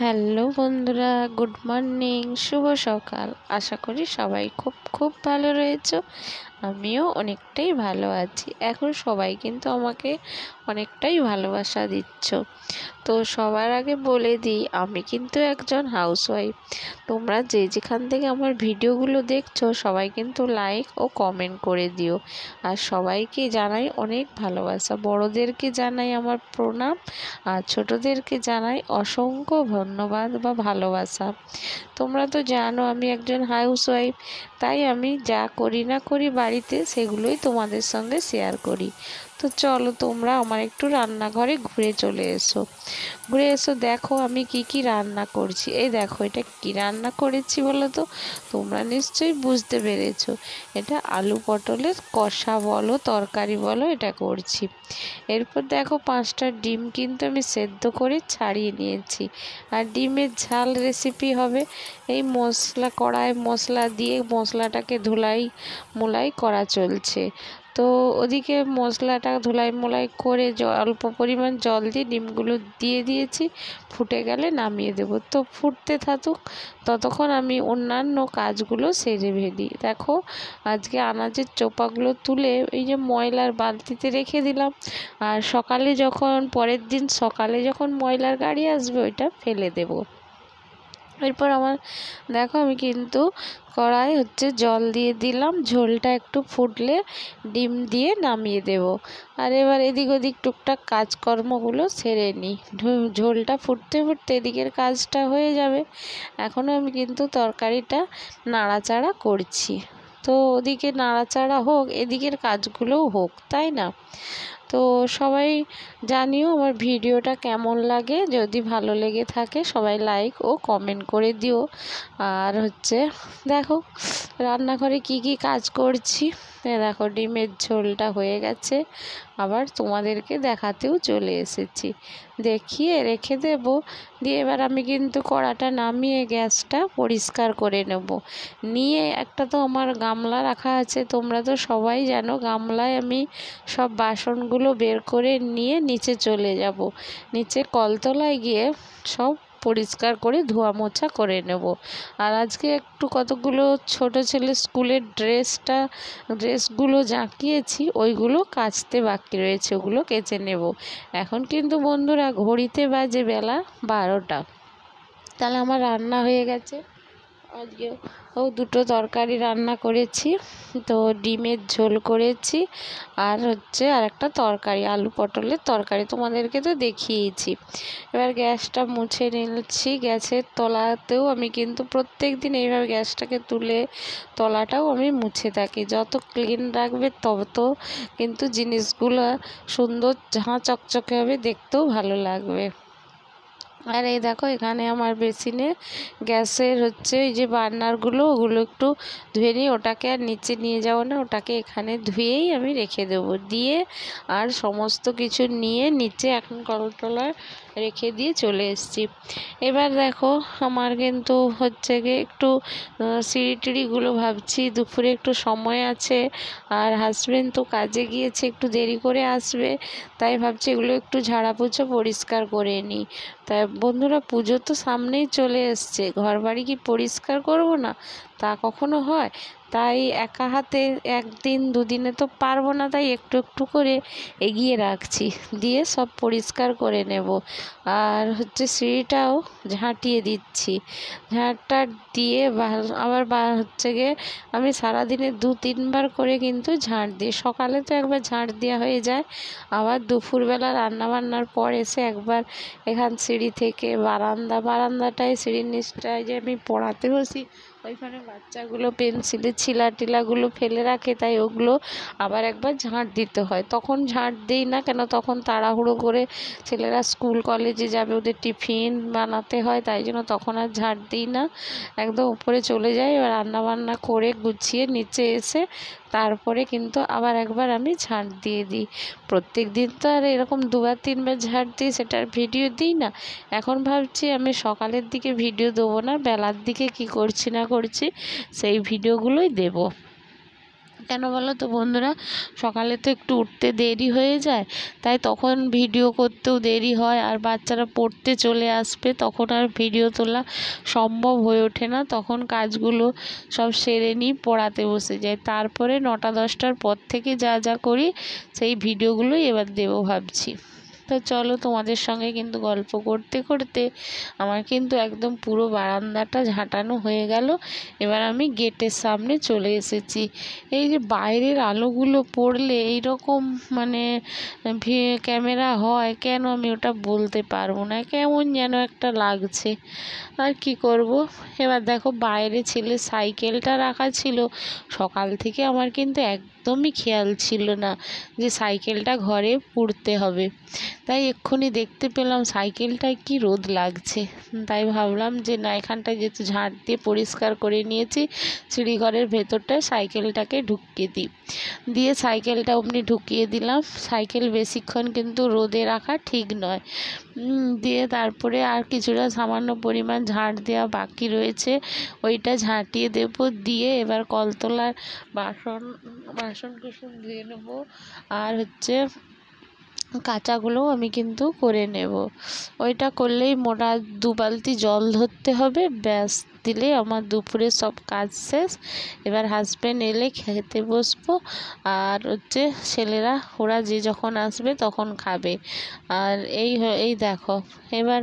Hello বন্ধুরা, good morning, শুভ সকাল। আশা করি সবাই খুব খুব ভালো রয়েছো। আমিও অনেকটাই ভালো আছি। এখন সবাই কিন্তু আমাকে অনেকটাই ভালোবাসা দিচ্ছ। তো সবার আগে বলে দিই, আমি কিন্তু একজন হাউসওয়াইফ। তোমরা যে যেখান থেকে আমার ভিডিওগুলো দেখছো সবাই কিন্তু লাইক ও কমেন্ট করে দিও। আর সবাইকে জানাই অনেক ভালোবাসা। বড়োদেরকে জানাই আমার প্রণাম, আর ছোটোদেরকে জানাই অসংখ্য ধন্যবাদ বা ভালোবাসা। তোমরা তো জানো আমি একজন হাউসওয়াইফ, তাই আমি যা করি না করি বাড়িতে সেগুলোই তোমাদের সঙ্গে শেয়ার করি। তো চলো তোমরা আমার একটু রান্নাঘরে ঘুরে চলে এসো। দেখো আমি কি কি রান্না করছি। এই দেখো, এটা কি রান্না করেছি বলো তো? তোমরা নিশ্চয়ই বুঝতে পেরেছো। এটা আলু পটলের কষা বলো, তরকারি বলো, এটা করছি। এরপর দেখো 5টা ডিম কিন্তু আমি সেদ্ধ করে ছাড়িয়ে নিয়েছি। আর ডিমের ঝাল রেসিপি হবে। এই কড়াই মশলা দিয়ে মশলাটাকে ধুলাই মোলাই করা চলছে। তো ওদিকে মশলাটা ধুলাই মোলাই করে অল্প পরিমাণ জল দিয়ে ডিমগুলো দিয়ে দিয়েছি। ফুটে গেলে নামিয়ে দেব। তো ফুটতে থাকুক, ততক্ষণ আমি অন্যান্য কাজগুলো সেরে ফেলি। দেখো, আজকে আনাজের চোপাগুলো তুলে এই যে ময়লার বালতিতে রেখে দিলাম। আর পরের দিন সকালে যখন ময়লার গাড়ি আসবে ওইটা ফেলে দেব। এরপর দেখো আমি কিন্তু কড়াই জল দিয়ে দিলাম। ঝোলটা একটু ফুটলে ডিম দিয়ে নামিয়ে দেব। আর এবার এদিক ওদিক টুকটাক কাজকর্মগুলো সেরে নিই। ঝোলটা ফুটতে ফুটতে এদিকের কাজটা হয়ে যাবে। এখনও আমি কিন্তু তরকারিটা নাড়াচাড়া করছি। তো ওদিকে নাড়াচাড়া হোক, এদিকের কাজগুলোও হোক, তাই না? তো সবাই জানিও আমার ভিডিওটা কেমন লাগে। যদি ভালো লেগে থাকে সবাই লাইক ও কমেন্ট করে দিও। আর দেখো রান্নাঘরে কি কি কাজ করছি। দেখো ডিমের ঝোলটা হয়ে গেছে, আবার তোমাদেরকে দেখাতেও চলে এসেছি। দেখিয়ে রেখে দেব। দিয়ে এবার আমি কিন্তু কড়াটা নামিয়ে গ্যাসটা পরিষ্কার করে নেব। নিয়ে একটা তো আমার গামলা রাখা আছে, তোমরা তো সবাই জানো গামলায় আমি সব বাসনগুলো বের করে নিয়ে নিচে চলে যাব। নিচে কলতলায় গিয়ে সব পরিষ্কার করে ধোয়া মোছা করে নেব। আর আজকে একটু কতগুলো ছোট ছেলের স্কুলের ড্রেসগুলো জাঁকিয়েছি, ওইগুলো কাচতে বাকি রয়েছে, ওগুলো কেচে নেব। এখন কিন্তু বন্ধুরা ঘড়িতে বাজে বেলা 12টা। তাহলে আমার রান্না হয়ে গেছে। আজকে দুটো তরকারি রান্না করেছি। তো ডিমের ঝোল করেছি, আর একটা তরকারি আলু পটলের তরকারি তোমাদেরকে তো দেখিয়েছি। এবার গ্যাসটা মুছে নিচ্ছি। গ্যাসের তলাতেও আমি কিন্তু প্রত্যেক দিন এইভাবে গ্যাসটাকে তুলে তলাটাও আমি মুছে থাকি। যত ক্লিন রাখবে তত কিন্তু জিনিসগুলো সুন্দর ঝাঁ চকচকে হবে, দেখতেও ভালো লাগবে। আর এই দেখো এখানে আমার বেসিনে গ্যাসের এই যে বার্নারগুলো, ওগুলো একটু ধুয়ে নিই। ওটাকে আর নিচে নিয়ে যাবো না, ওটাকে এখানে ধুয়েই আমি রেখে দেবো। দিয়ে আর সমস্ত কিছু নিয়ে নিচে এখন কলতলায় রেখে দিয়ে চলে এসেছি। এবার দেখো আমার কিন্তু গিয়ে একটু সিঁড়ি টিড়িগুলো ভাবছি দুপুরে একটু সময় আছে। আর হাজবেন্ড তো কাজে গিয়েছে, একটু দেরি করে আসবে, তাই ভাবছি এগুলো একটু ঝাড়াপোছা পরিষ্কার করে নিই। তাই বন্ধুরা, পুজো তো সামনেই চলে এসছে, ঘর বাড়ি কি পরিষ্কার করব না? তা কখনো হয়? তাই একা হাতে একদিন দুদিনে তো পারবো না, তাই একটু একটু করে এগিয়ে রাখছি, দিয়ে সব পরিষ্কার করে নেব। আর সিঁড়িটাও ঝাঁটিয়ে দিচ্ছি। ঝাঁটটা দিয়ে আবার গিয়ে আমি সারাদিনে 2-3বার করে কিন্তু ঝাঁট দিই। সকালে তো একবার ঝাঁট দেওয়া হয়ে যায়, আবার দুপুরবেলা রান্নাবান্নার পর এসে একবার এখান সিঁড়ি থেকে বারান্দাটায় সিঁড়ির নিচটায় যে আমি পড়াতে বসি, ওইখানে বাচ্চাগুলো পেন্সিলের টিলাগুলো ফেলে রাখে, তাই ওগুলো আবার একবার ঝাঁট দিতে হয়। তখন ঝাঁট দিই না, কেন তখন তাড়াহুড়ো করে ছেলেরা স্কুল কলেজে যাবে, ওদের টিফিন বানাতে হয়, তাই জন্য তখন আর ঝাঁট দিই না। একদম উপরে চলে যাই, এবার রান্নাবান্না করে গুছিয়ে নিচে এসে তারপরে কিন্তু আবার একবার আমি ঝাঁট দিয়ে দিই। প্রত্যেক দিন তো আর এরকম 2-3বার ঝাঁট দিই সেটার ভিডিও দিই না। এখন ভাবছি আমি সকালের দিকে ভিডিও দেবো না, বেলার দিকে কি করছি না করছি সেই ভিডিওগুলোই দেব। কেন বলো তো বন্ধুরা, সকালে তো একটু উঠতে দেরি হয়ে যায়, তাই তখন ভিডিও করতেও দেরি হয়, আর বাচ্চারা পড়তে চলে আসবে, তখন আর ভিডিও তোলা সম্ভব হয়ে ওঠে না। তখন কাজগুলো সব সেরে নিই, পড়াতে বসে যাই, তারপরে 9টা-10টার পর থেকে যা যা করি সেই ভিডিওগুলোই এবার দেবো ভাবছি। তো চলো, তোমাদের সঙ্গে কিন্তু গল্প করতে করতে আমার কিন্তু একদম পুরো বারান্দাটা ঝাঁটানো হয়ে গেল। এবার আমি গেটের সামনে চলে এসেছি। এই যে বাইরের আলোগুলো পড়লে এইরকম মানে ক্যামেরা হয় কেন আমি ওটা বলতে পারবো না, কেমন যেন একটা লাগছে। আর কি করব। এবার দেখো, বাইরে ছেলের সাইকেলটা রাখা ছিল, সকাল থেকে আমার কিন্তু একদমই খেয়াল ছিল না যে সাইকেলটা ঘরে পুড়তে হবে। তাই এক্ষুনি দেখতে পেলাম সাইকেলটায় কি রোদ লাগছে, তাই ভাবলাম যে না, এখানটায় যেহেতু ঝাঁট দিয়ে পরিষ্কার করে নিয়েছি, সিঁড়িঘরের ভেতরটায় সাইকেলটাকে ঢুকিয়ে দিই। দিয়ে সাইকেলটা অমনি ঢুকিয়ে দিলাম। সাইকেল বেশিক্ষণ কিন্তু রোদে রাখা ঠিক নয়। দিয়ে তারপরে আর কিছুটা সামান্য পরিমাণ ঝাঁট দেওয়া বাকি রয়েছে, ওইটা ঝাঁটিয়ে দেবো। দিয়ে এবার কলতলার বাসন কুসন ধুয়ে নেবো, আর কাঁচাগুলো আমি কিন্তু করে নেব। ওইটা করলেই মোটা 2 বালতি জল ধরতে হবে, ব্যাস, দিলে আমার দুপুরে সব কাজ শেষ। এবার হাজব্যান্ড এলে খেতে বসবো, আর ছেলেরা ওরা যে যখন আসবে তখন খাবে। আর এই দেখো, এবার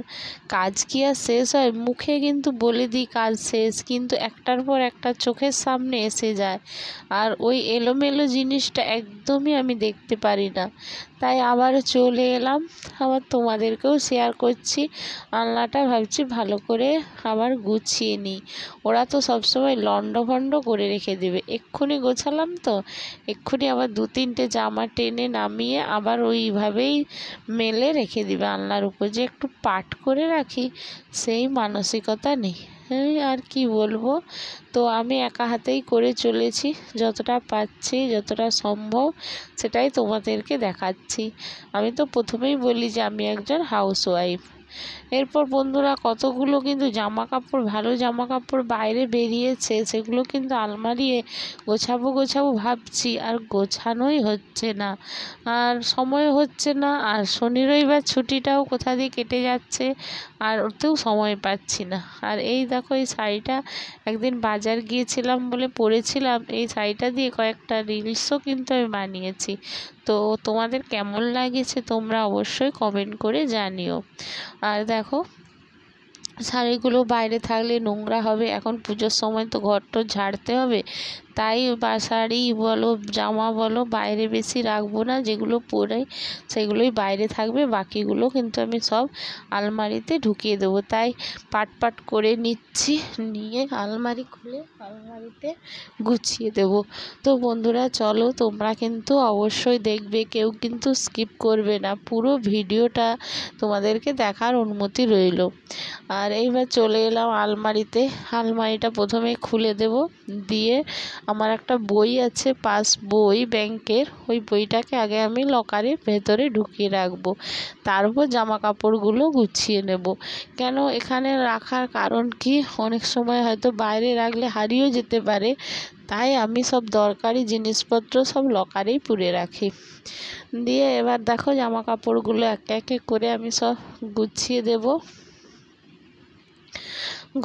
কাজ কি আর শেষ হয়? মুখে কিন্তু বলে দিই কাজ শেষ, কিন্তু একটার পর একটা চোখের সামনে এসে যায়, আর ওই এলোমেলো জিনিসটা একদমই আমি দেখতে পারি না। তাই আবার চলে এলাম, আবার তোমাদেরকেও শেয়ার করছি। আলনাটা ভাবছি ভালো করে আবার গুছিয়ে নিই। ওরা তো সবসময় লণ্ডভণ্ড করে রেখে দেবে, এক্ষুনি গোছালাম তো এক্ষুনি আবার 2-3টে জামা টেনে নামিয়ে আবার ওইভাবেই মেলে রেখে দিবে আলনার উপর। যে একটু পাট করে রাখি সেই মানসিকতা নেই। আর কি বলবো। তো আমি একা হাতেই করে চলেছি, যতটা পাচ্ছি, যতটা সম্ভব সেটাই তোমাদেরকে দেখাচ্ছি। আমি তো প্রথমেই বলি যে আমি একজন হাউসওয়াইফ। এরপর বন্ধুরা, কতগুলো কিন্তু জামা কাপড়, ভালো জামা কাপড় বাইরে বেরিয়েছে, সেগুলো কিন্তু আলমারিয়ে গোছাবো ভাবছি, আর গোছানোই হচ্ছে না, আর সময় হচ্ছে না। আর শনি রবিবার ছুটিটাও কোথা দিয়ে কেটে যাচ্ছে, আর ওতেও সময় পাচ্ছি না। আর এই দেখো, এই শাড়িটা একদিন বাজার গিয়েছিলাম বলে পরেছিলাম, এই শাড়িটা দিয়ে কয়েকটা রিলসও কিন্তু আমি বানিয়েছি। তো তোমাদের কেমন লাগেছে তোমরা অবশ্যই কমেন্ট করে জানিও। আর দেখো, শাড়িগুলো বাইরে থাকলে নোংরা হবে, এখন পুজোর সময় তো ঘরটর ঝাড়তে হবে, তাই শাড়ি বলো জামা বলো বাইরে বেশি রাখবো না, যেগুলো পরে সেগুলোই বাইরে থাকবে, বাকিগুলো কিন্তু আমি সব আলমারিতে ঢুকিয়ে দেবো। তাই পাট করে নিচ্ছি, নিয়ে আলমারি খুলে আলমারিতে গুছিয়ে দেবো। তো বন্ধুরা চলো, তোমরা কিন্তু অবশ্যই দেখবে, কেউ কিন্তু স্কিপ করবে না, পুরো ভিডিওটা তোমাদেরকে দেখার অনুমতি রইল। আর এইবার চলে এলাম আলমারিতে। আলমারিটা প্রথমে খুলে দেব, দিয়ে আমার একটা বই আছে, পাস বই ব্যাংকের, ওই বইটাকে আগে আমি লকারের ভেতরে ঢুকিয়ে রাখবো, তারপর জামা কাপড়গুলো গুছিয়ে নেব। কেন এখানে রাখার কারণ কি, অনেক সময় হয়তো বাইরে রাখলে হারিয়েও যেতে পারে, তাই আমি সব দরকারি জিনিসপত্র সব লকারেই পুরে রাখি। দিয়ে এবার দেখো, জামা কাপড়গুলো একে একে করে আমি সব গুছিয়ে দেব।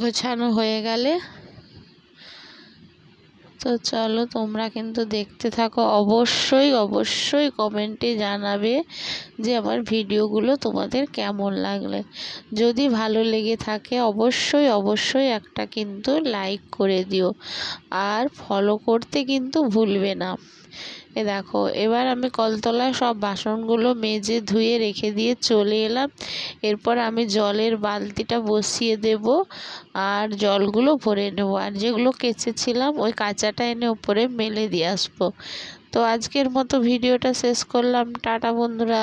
গোছানো হয়ে গেলে তো চলো, তোমরা কিন্তু দেখতে থাকো, অবশ্যই কমেন্টে জানাবে যে আমার ভিডিওগুলো তোমাদের কেমন লাগলে। যদি ভালো লেগে থাকে অবশ্যই একটা কিন্তু লাইক করে দিও, আর ফলো করতে কিন্তু ভুলবে না। এ দেখো, এবার আমি কলতলায় সব বাসনগুলো মেজে ধুয়ে রেখে দিয়ে চলে এলাম। এরপর আমি জলের বালতিটা বসিয়ে দেব, আর জলগুলো ভরে নেব, আর যেগুলো কেচেছিলাম ওই কাঁচাটা এনে উপরে মেলে দিয়ে আসবো। তো আজকের মতো ভিডিওটা শেষ করলাম, টাটা বন্ধুরা।